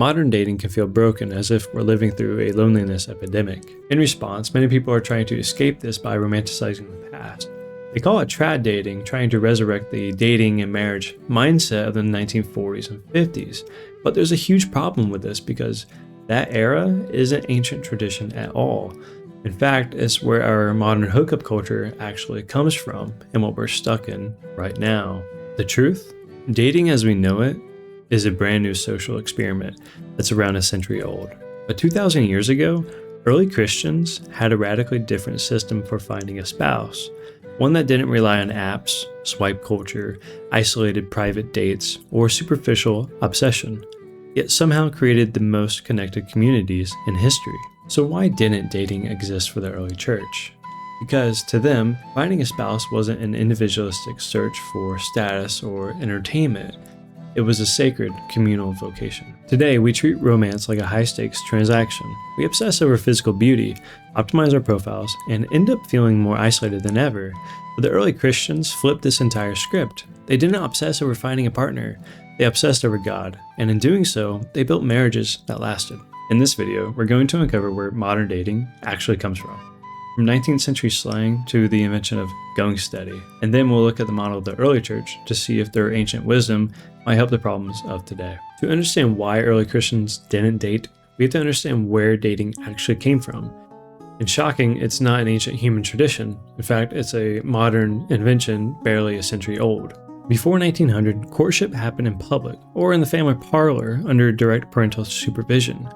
Modern dating can feel broken, as if we're living through a loneliness epidemic. In response, many people are trying to escape this by romanticizing the past. They call it trad dating, trying to resurrect the dating and marriage mindset of the 1940s and 50s. But there's a huge problem with this because that era isn't ancient tradition at all. In fact, it's where our modern hookup culture actually comes from and what we're stuck in right now. The truth? Dating as we know it is a brand new social experiment that's around a century old. But 2,000 years ago, early Christians had a radically different system for finding a spouse. One that didn't rely on apps, swipe culture, isolated private dates, or superficial obsession, yet somehow created the most connected communities in history. So why didn't dating exist for the early church? Because to them, finding a spouse wasn't an individualistic search for status or entertainment. It was a sacred communal vocation. Today, we treat romance like a high-stakes transaction. We obsess over physical beauty, optimize our profiles, and end up feeling more isolated than ever. But the early Christians flipped this entire script. They didn't obsess over finding a partner, they obsessed over God, and in doing so, they built marriages that lasted. In this video, we're going to uncover where modern dating actually comes from 19th century slang to the invention of going steady, and then we'll look at the model of the early church to see if their ancient wisdom might help the problems of today. To understand why early Christians didn't date, we have to understand where dating actually came from. And shocking, it's not an ancient human tradition. In fact, it's a modern invention barely a century old. Before 1900, courtship happened in public or in the family parlor under direct parental supervision.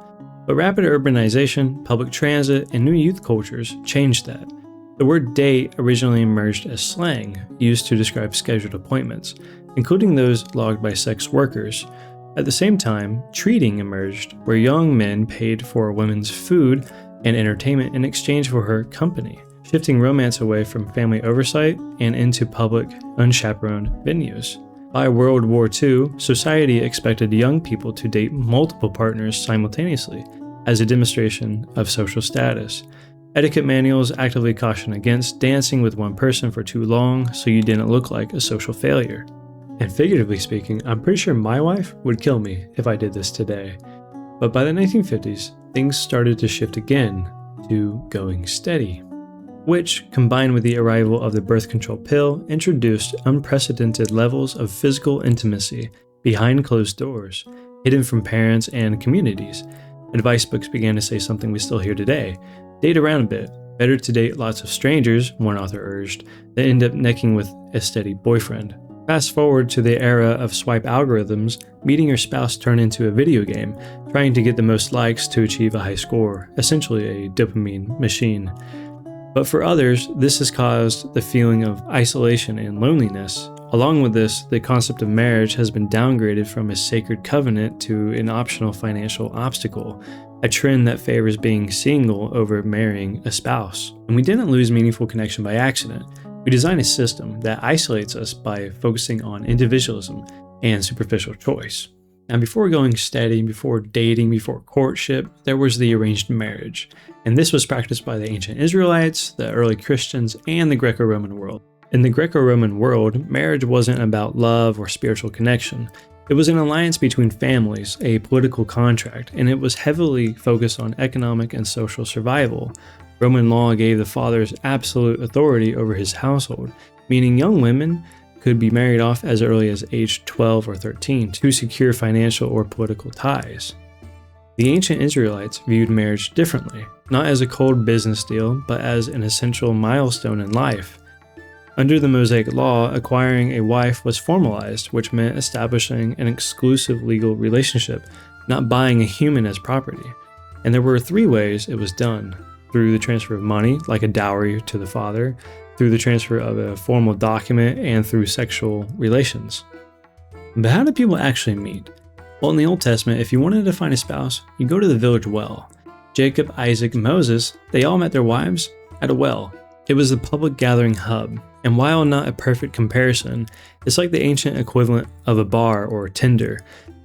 But rapid urbanization, public transit, and new youth cultures changed that. The word date originally emerged as slang, used to describe scheduled appointments, including those logged by sex workers. At the same time, treating emerged, where young men paid for a woman's food and entertainment in exchange for her company, shifting romance away from family oversight and into public, unchaperoned venues. By World War II, society expected young people to date multiple partners simultaneously as a demonstration of social status. Etiquette manuals actively caution against dancing with one person for too long so you didn't look like a social failure. And figuratively speaking, I'm pretty sure my wife would kill me if I did this today. But by the 1950s, things started to shift again to going steady, which, combined with the arrival of the birth control pill, introduced unprecedented levels of physical intimacy behind closed doors, hidden from parents and communities. Advice books began to say something we still hear today: date around a bit. Better to date lots of strangers, one author urged, than end up necking with a steady boyfriend. Fast forward to the era of swipe algorithms, meeting your spouse turned into a video game, trying to get the most likes to achieve a high score, essentially a dopamine machine. But for others, this has caused the feeling of isolation and loneliness. Along with this, the concept of marriage has been downgraded from a sacred covenant to an optional financial obstacle, a trend that favors being single over marrying a spouse. And we didn't lose meaningful connection by accident. We designed a system that isolates us by focusing on individualism and superficial choice. Now, before going steady, before dating, before courtship, there was the arranged marriage. And this was practiced by the ancient Israelites, the early Christians, and the Greco-Roman world. In the Greco-Roman world, marriage wasn't about love or spiritual connection. It was an alliance between families, a political contract, and it was heavily focused on economic and social survival. Roman law gave the fathers absolute authority over his household, meaning young women could be married off as early as age 12 or 13 to secure financial or political ties. The ancient Israelites viewed marriage differently, not as a cold business deal, but as an essential milestone in life. Under the Mosaic Law, acquiring a wife was formalized, which meant establishing an exclusive legal relationship, not buying a human as property. And there were 3 ways it was done: through the transfer of money, like a dowry to the father, through the transfer of a formal document, and through sexual relations. But how did people actually meet? Well, in the Old Testament, if you wanted to find a spouse, you go to the village well. Jacob, Isaac, and Moses, they all met their wives at a well. It was the public gathering hub, and while not a perfect comparison, it's like the ancient equivalent of a bar or Tinder.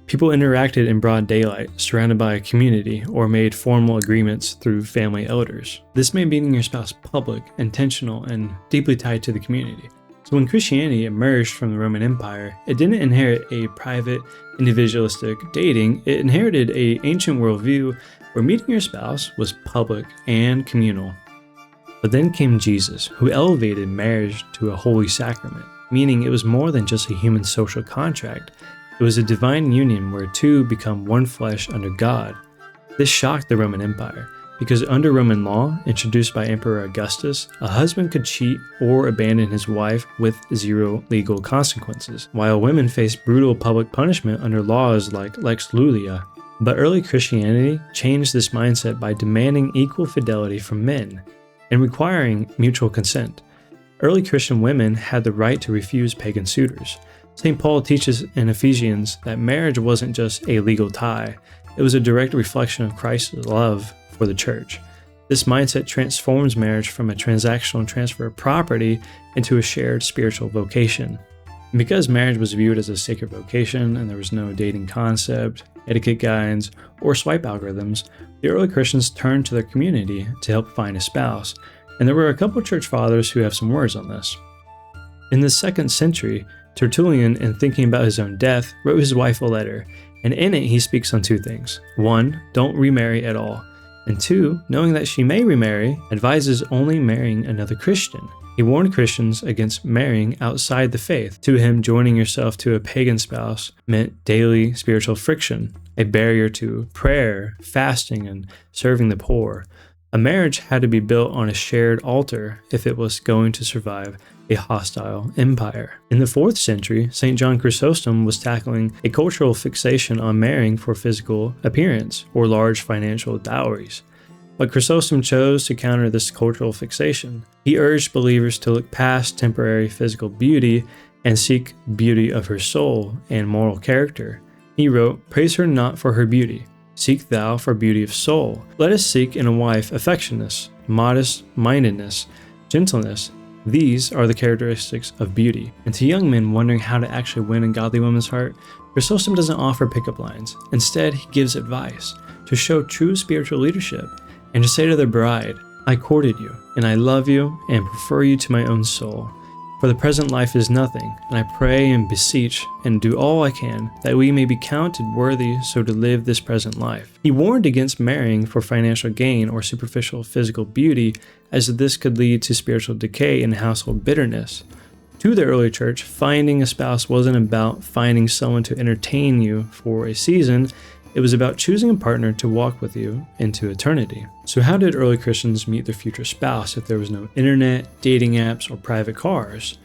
People interacted in broad daylight, surrounded by a community, or made formal agreements through family elders. This made meeting your spouse public, intentional, and deeply tied to the community. So when Christianity emerged from the Roman Empire, it didn't inherit a private, individualistic dating, it inherited an ancient worldview where meeting your spouse was public and communal. But then came Jesus, who elevated marriage to a holy sacrament, meaning it was more than just a human social contract. It was a divine union where two become one flesh under God. This shocked the Roman Empire, because under Roman law, introduced by Emperor Augustus, a husband could cheat or abandon his wife with zero legal consequences, while women faced brutal public punishment under laws like Lex Lulia. But early Christianity changed this mindset by demanding equal fidelity from men and requiring mutual consent. Early Christian women had the right to refuse pagan suitors. St. Paul teaches in Ephesians that marriage wasn't just a legal tie, it was a direct reflection of Christ's love for the church. This mindset transforms marriage from a transactional transfer of property into a shared spiritual vocation. And because marriage was viewed as a sacred vocation and there was no dating concept, etiquette guides, or swipe algorithms, the early Christians turned to their community to help find a spouse. And there were a couple church fathers who have some words on this. In the 2nd century, Tertullian, in thinking about his own death, wrote his wife a letter, and in it he speaks on two things. 1, don't remarry at all. And 2, knowing that she may remarry, advises only marrying another Christian. He warned Christians against marrying outside the faith. To him, joining yourself to a pagan spouse meant daily spiritual friction, a barrier to prayer, fasting, and serving the poor. A marriage had to be built on a shared altar if it was going to survive a hostile empire. In the 4th century, St. John Chrysostom was tackling a cultural fixation on marrying for physical appearance or large financial dowries. But Chrysostom chose to counter this cultural fixation. He urged believers to look past temporary physical beauty and seek beauty of her soul and moral character. He wrote, "Praise her not for her beauty. Seek thou for beauty of soul. Let us seek in a wife affectionateness, modest-mindedness, gentleness. These are the characteristics of beauty." And to young men wondering how to actually win a godly woman's heart, Chrysostom doesn't offer pickup lines. Instead, he gives advice to show true spiritual leadership and to say to the bride, "I courted you, and I love you, and prefer you to my own soul. For the present life is nothing, and I pray and beseech and do all I can that we may be counted worthy so to live this present life." He warned against marrying for financial gain or superficial physical beauty, as this could lead to spiritual decay and household bitterness. To the early church, finding a spouse wasn't about finding someone to entertain you for a season. It was about choosing a partner to walk with you into eternity. So how did early Christians meet their future spouse if there was no internet, dating apps, or private cars?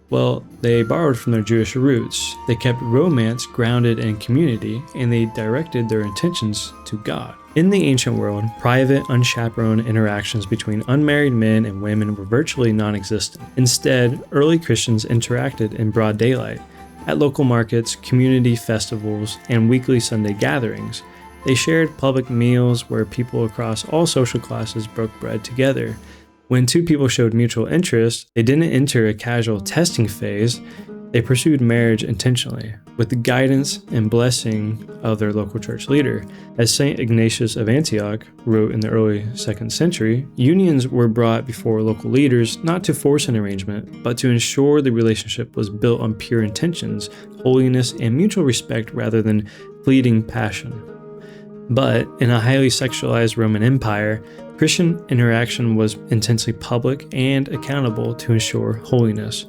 Well, they borrowed from their Jewish roots. They kept romance grounded in community, and they directed their intentions to God. In the ancient world, private, unchaperoned interactions between unmarried men and women were virtually non-existent. Instead, early Christians interacted in broad daylight, at local markets, community festivals, and weekly Sunday gatherings. They shared public meals where people across all social classes broke bread together. When two people showed mutual interest, they didn't enter a casual testing phase. They pursued marriage intentionally, with the guidance and blessing of their local church leader. As St. Ignatius of Antioch wrote in the early 2nd century, unions were brought before local leaders not to force an arrangement, but to ensure the relationship was built on pure intentions, holiness, and mutual respect rather than fleeting passion. But in a highly sexualized Roman Empire, Christian interaction was intensely public and accountable to ensure holiness.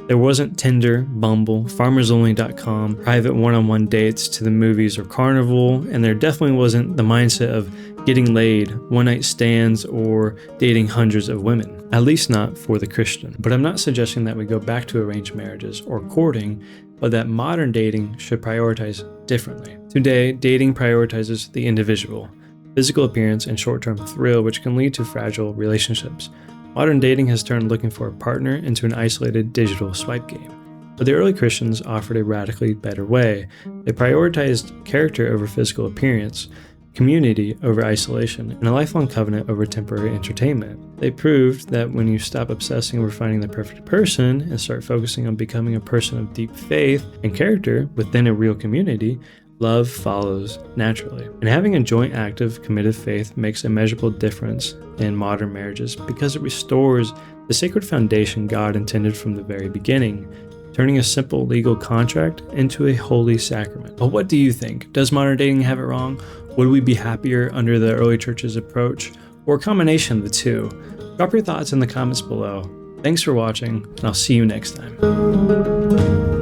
There wasn't Tinder, Bumble, FarmersOnly.com, private one-on-one dates to the movies or carnival, and there definitely wasn't the mindset of getting laid, one-night stands, or dating hundreds of women, at least not for the Christian. But I'm not suggesting that we go back to arranged marriages or courting, but that modern dating should prioritize differently. Today, dating prioritizes the individual, physical appearance, and short-term thrill, which can lead to fragile relationships. Modern dating has turned looking for a partner into an isolated digital swipe game. But the early Christians offered a radically better way. They prioritized character over physical appearance, community over isolation, and a lifelong covenant over temporary entertainment. They proved that when you stop obsessing over finding the perfect person and start focusing on becoming a person of deep faith and character within a real community, Love follows naturally. And having a joint active committed faith makes a measurable difference in modern marriages because it restores the sacred foundation God intended from the very beginning, turning a simple legal contract into a holy sacrament. But what do you think? Does modern dating have it wrong? Would we be happier under the early church's approach, or a combination of the two? Drop your thoughts in the comments below. Thanks for watching, and I'll see you next time.